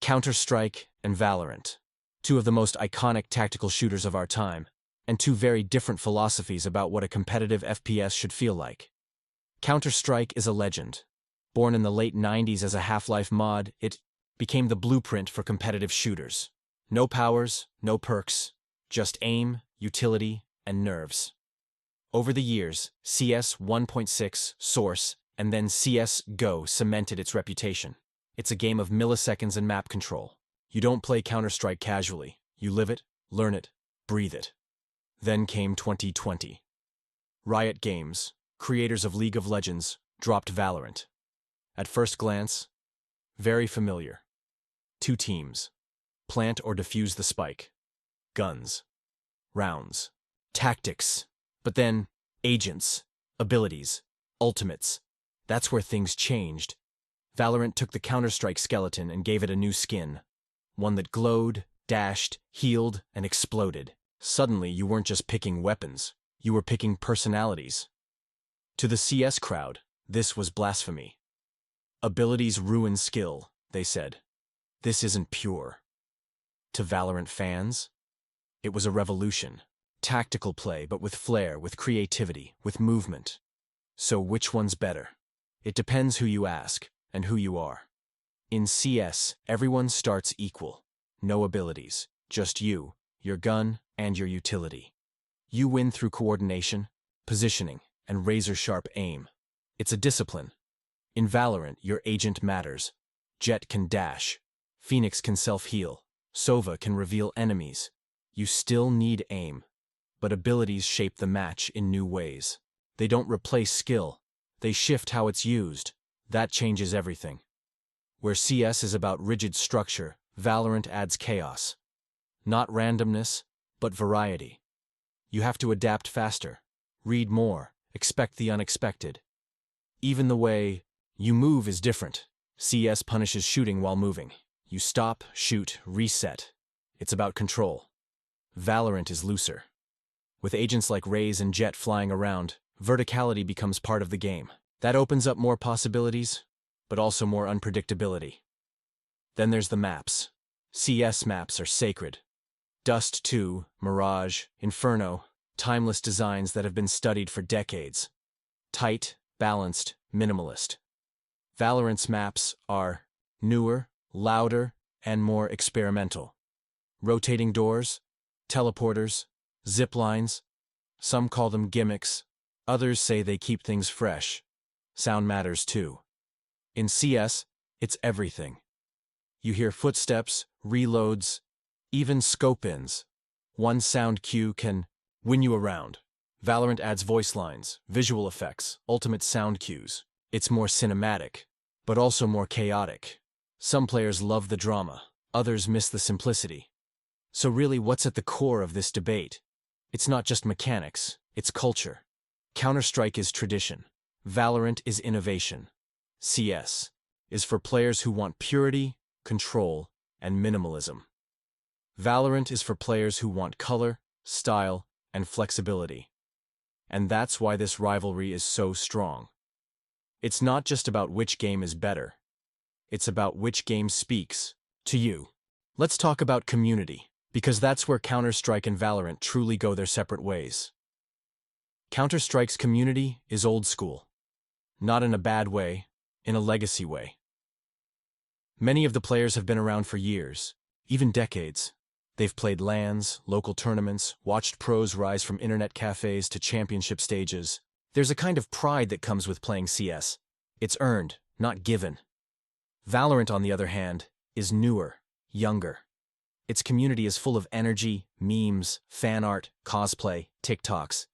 Counter-Strike and Valorant, two of the most iconic tactical shooters of our time, and two very different philosophies about what a competitive FPS should feel like. Counter-Strike is a legend. Born in the late 90s as a Half-Life mod, it became the blueprint for competitive shooters. No powers, no perks, just aim, utility, and nerves. Over the years, CS 1.6, Source, and then CS GO cemented its reputation. It's a game of milliseconds and map control. You don't play Counter-Strike casually. You live it, learn it, breathe it. Then came 2020. Riot Games, creators of League of Legends, dropped Valorant. At first glance, very familiar. Two teams. Plant or defuse the spike. Guns. Rounds. Tactics. But then, agents. Abilities. Ultimates. That's where things changed. Valorant took the Counter-Strike skeleton and gave it a new skin. One that glowed, dashed, healed, and exploded. Suddenly, you weren't just picking weapons. You were picking personalities. To the CS crowd, this was blasphemy. Abilities ruin skill, they said. This isn't pure. To Valorant fans, it was a revolution. Tactical play, but with flair, with creativity, with movement. So which one's better? It depends who you ask, and who you are. In CS, everyone starts equal. No abilities, just you, your gun, and your utility. You win through coordination, positioning, and razor-sharp aim. It's a discipline. In Valorant, your agent matters. Jett can dash. Phoenix can self-heal. Sova can reveal enemies. You still need aim. But abilities shape the match in new ways. They don't replace skill. They shift how it's used. That changes everything. Where CS is about rigid structure, Valorant adds chaos. Not randomness, but variety. You have to adapt faster, read more, expect the unexpected. Even the way you move is different. CS punishes shooting while moving. You stop, shoot, reset. It's about control. Valorant is looser. With agents like Raze and Jett flying around, verticality becomes part of the game. That opens up more possibilities, but also more unpredictability. Then there's the maps. CS maps are sacred. Dust 2, Mirage, Inferno, timeless designs that have been studied for decades. Tight, balanced, minimalist. Valorant's maps are newer, louder, and more experimental. Rotating doors, teleporters, zip lines. Some call them gimmicks. Others say they keep things fresh. Sound matters too. In CS, it's everything. You hear footsteps, reloads, even scope-ins. One sound cue can win you a round. Valorant adds voice lines, visual effects, ultimate sound cues. It's more cinematic, but also more chaotic. Some players love the drama, others miss the simplicity. So really, what's at the core of this debate? It's not just mechanics, it's culture. Counter-Strike is tradition. Valorant is innovation. CS is for players who want purity, control, and minimalism. Valorant is for players who want color, style, and flexibility. And that's why this rivalry is so strong. It's not just about which game is better. It's about which game speaks to you. Let's talk about community, because that's where Counter-Strike and Valorant truly go their separate ways. Counter-Strike's community is old school. Not in a bad way, in a legacy way. Many of the players have been around for years, even decades. They've played LANs, local tournaments, watched pros rise from internet cafes to championship stages. There's a kind of pride that comes with playing CS. It's earned, not given. Valorant, on the other hand, is newer, younger. Its community is full of energy, memes, fan art, cosplay, TikToks.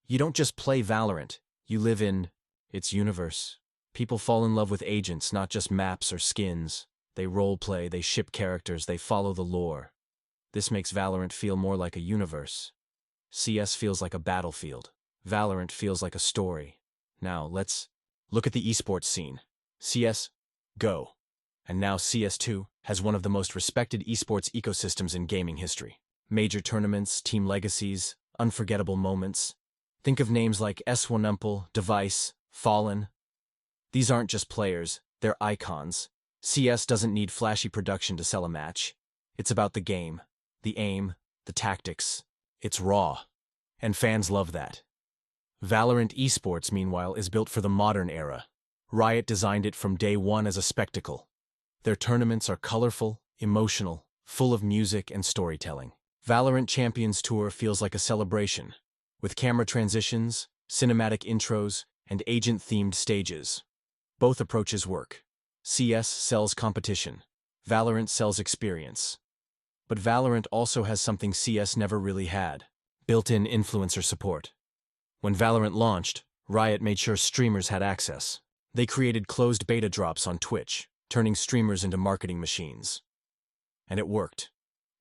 You don't just play Valorant, you live in its universe. People fall in love with agents, not just maps or skins. They roleplay, they ship characters, they follow the lore. This makes Valorant feel more like a universe. CS feels like a battlefield. Valorant feels like a story. Now, let's look at the esports scene. CS GO. And now CS2 has one of the most respected esports ecosystems in gaming history. Major tournaments, team legacies, unforgettable moments. Think of names like S1 Device, Fallen. These aren't just players, they're icons. CS doesn't need flashy production to sell a match. It's about the game, the aim, the tactics. It's raw. And fans love that. Valorant Esports, meanwhile, is built for the modern era. Riot designed it from day one as a spectacle. Their tournaments are colorful, emotional, full of music and storytelling. Valorant Champions Tour feels like a celebration, with camera transitions, cinematic intros, and agent-themed stages. Both approaches work. CS sells competition. Valorant sells experience. But Valorant also has something CS never really had: built-in influencer support. When Valorant launched, Riot made sure streamers had access. They created closed beta drops on Twitch, turning streamers into marketing machines. And it worked.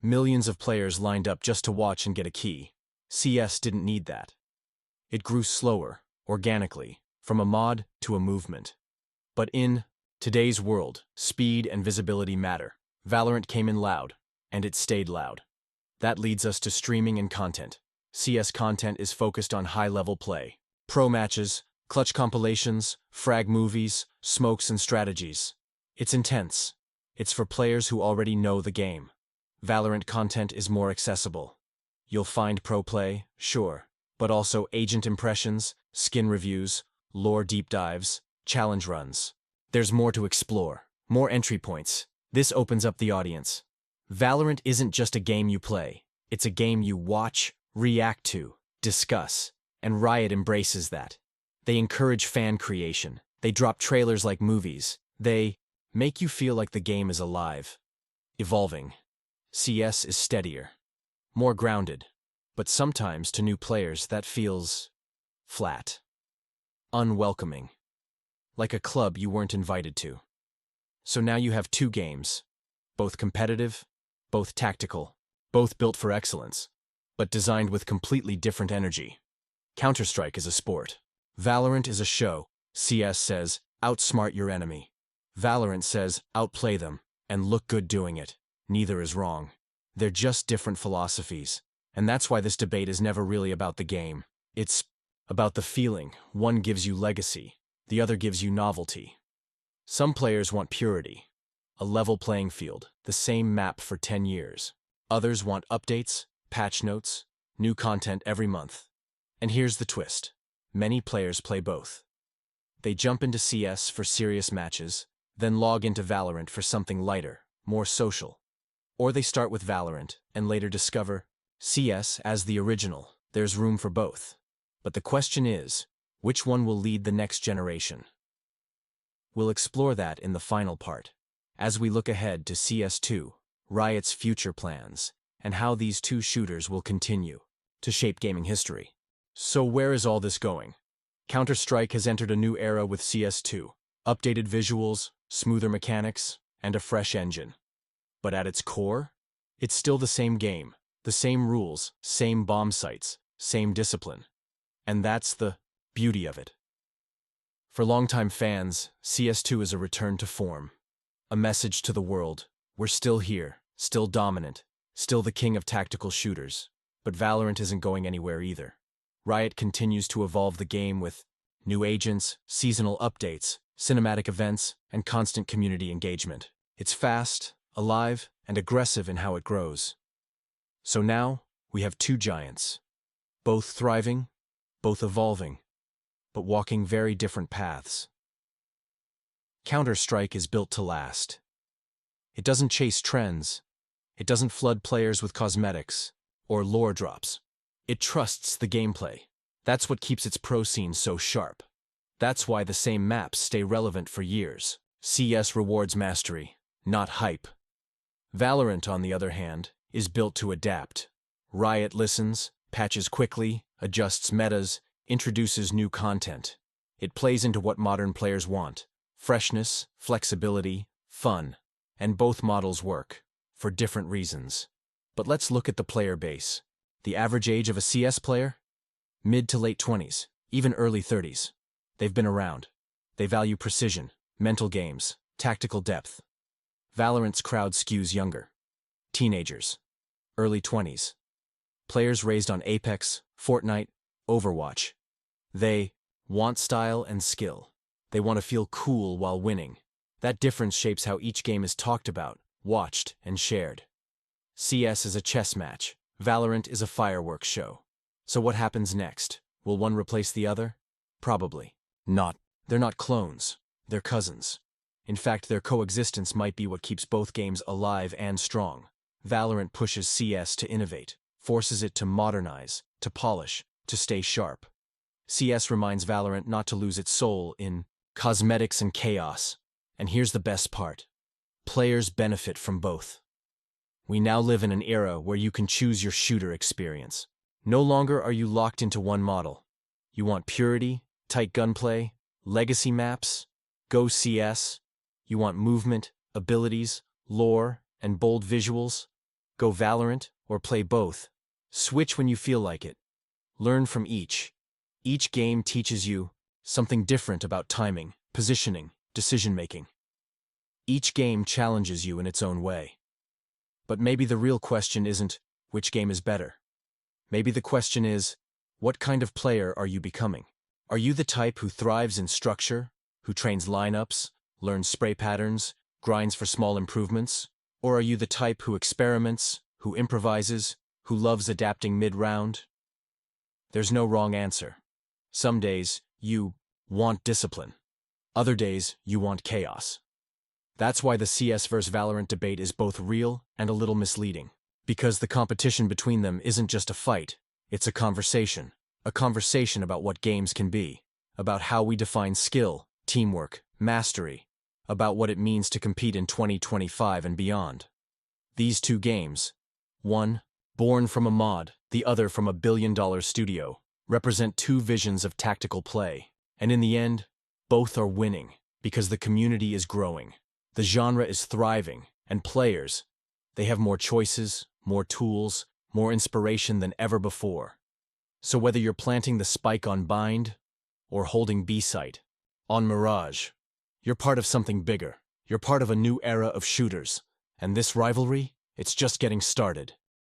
Millions of players lined up just to watch and get a key. CS didn't need that. It grew slower, organically, from a mod to a movement. But in today's world, speed and visibility matter. Valorant came in loud, and it stayed loud. That leads us to streaming and content. CS content is focused on high-level play. Pro matches, clutch compilations, frag movies, smokes and strategies. It's intense. It's for players who already know the game. Valorant content is more accessible. You'll find pro play, sure, but also agent impressions, skin reviews, lore deep dives, challenge runs. There's more to explore, more entry points. This opens up the audience. Valorant isn't just a game you play. It's a game you watch, react to, discuss, and Riot embraces that. They encourage fan creation. They drop trailers like movies. They make you feel like the game is alive, evolving. CS is steadier, more grounded, but sometimes to new players that feels flat, unwelcoming, like a club you weren't invited to. So now you have two games, both competitive, both tactical, both built for excellence, but designed with completely different energy. Counter-Strike is a sport. Valorant is a show. CS says, outsmart your enemy. Valorant says, outplay them, and look good doing it. Neither is wrong. They're just different philosophies. And that's why this debate is never really about the game. It's about the feeling. One gives you legacy. The other gives you novelty. Some players want purity, a level playing field, the same map for 10 years. Others want updates, patch notes, new content every month. And here's the twist. Many players play both. They jump into CS for serious matches, then log into Valorant for something lighter, more social. Or they start with Valorant and later discover CS as the original. There's room for both. But the question is, which one will lead the next generation? We'll explore that in the final part, as we look ahead to CS2, Riot's future plans, and how these two shooters will continue to shape gaming history. So where is all this going? Counter-Strike has entered a new era with CS2, updated visuals, smoother mechanics, and a fresh engine. But at its core, it's still the same game, the same rules, same bomb sites, same discipline. And that's the beauty of it. For longtime fans, CS2 is a return to form. A message to the world: we're still here, still dominant, still the king of tactical shooters. But Valorant isn't going anywhere either. Riot continues to evolve the game with new agents, seasonal updates, cinematic events, and constant community engagement. It's fast, alive, and aggressive in how it grows. So now, we have two giants, both thriving, both evolving, but walking very different paths. Counter-Strike is built to last. It doesn't chase trends. It doesn't flood players with cosmetics or lore drops. It trusts the gameplay. That's what keeps its pro scene so sharp. That's why the same maps stay relevant for years. CS rewards mastery, not hype. Valorant, on the other hand, is built to adapt. Riot listens, patches quickly, adjusts metas, introduces new content. It plays into what modern players want: freshness, flexibility, fun. And both models work, for different reasons. But let's look at the player base. The average age of a CS player? Mid to late 20s, even early 30s. They've been around. They value precision, mental games, tactical depth. Valorant's crowd skews younger. Teenagers. Early 20s. Players raised on Apex, Fortnite, Overwatch. They want style and skill. They want to feel cool while winning. That difference shapes how each game is talked about, watched, and shared. CS is a chess match. Valorant is a fireworks show. So what happens next? Will one replace the other? Probably not. They're not clones. They're cousins. In fact, their coexistence might be what keeps both games alive and strong. Valorant pushes CS to innovate, forces it to modernize, to polish, to stay sharp. CS reminds Valorant not to lose its soul in cosmetics and chaos. And here's the best part. Players benefit from both. We now live in an era where you can choose your shooter experience. No longer are you locked into one model. You want purity, tight gunplay, legacy maps? Go CS. You want movement, abilities, lore, and bold visuals? Go Valorant, or play both. Switch when you feel like it. Learn from each. Each game teaches you something different about timing, positioning, decision-making. Each game challenges you in its own way. But maybe the real question isn't, which game is better? Maybe the question is, what kind of player are you becoming? Are you the type who thrives in structure, who trains lineups, learns spray patterns, grinds for small improvements? Or are you the type who experiments, who improvises, who loves adapting mid-round? There's no wrong answer. Some days, you want discipline. Other days, you want chaos. That's why the CS vs Valorant debate is both real and a little misleading. Because the competition between them isn't just a fight, it's a conversation about what games can be, about how we define skill, teamwork, mastery, about what it means to compete in 2025 and beyond. These two games, one born from a mod, the other from a billion-dollar studio, represent two visions of tactical play, and in the end, both are winning because the community is growing. The genre is thriving, and players, they have more choices, more tools, more inspiration than ever before. So whether you're planting the spike on Bind or holding B-site on Mirage, you're part of something bigger. You're part of a new era of shooters. And this rivalry, it's just getting started.